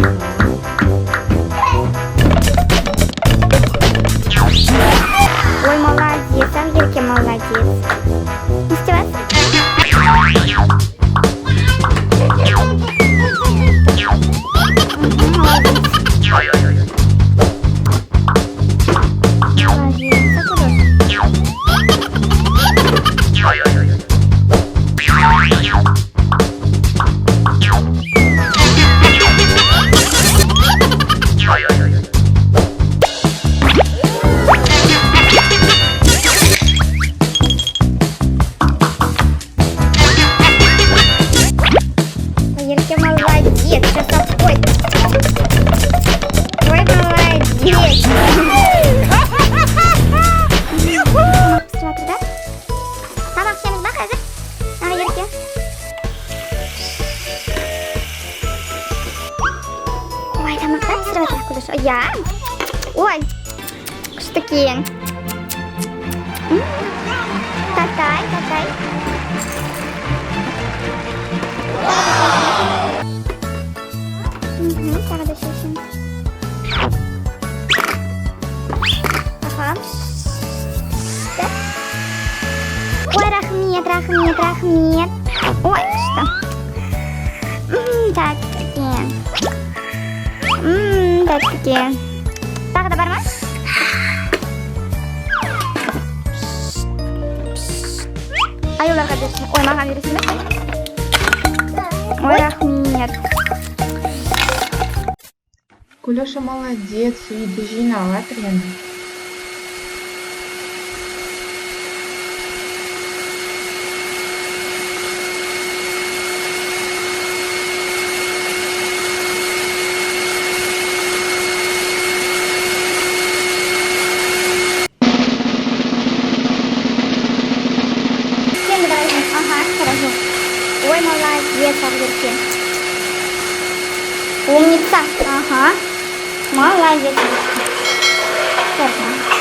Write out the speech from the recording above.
Ой, молодец, Ангелька, молодец. Издеваться? Ya. Ой, что такие? Татай. Tағы да шешін. Ага. Ой, рахмет. Ой, что? Такие. Тағы да бар ма? Аюларға берсін. Ой, маған бересің бе? Ой, рахмет. Гулёша молодец, үйді жинап жатыр енді. Ага, хорошо. Ой, молодец, Ангелька. Умница. Ага. Молодец. Certo.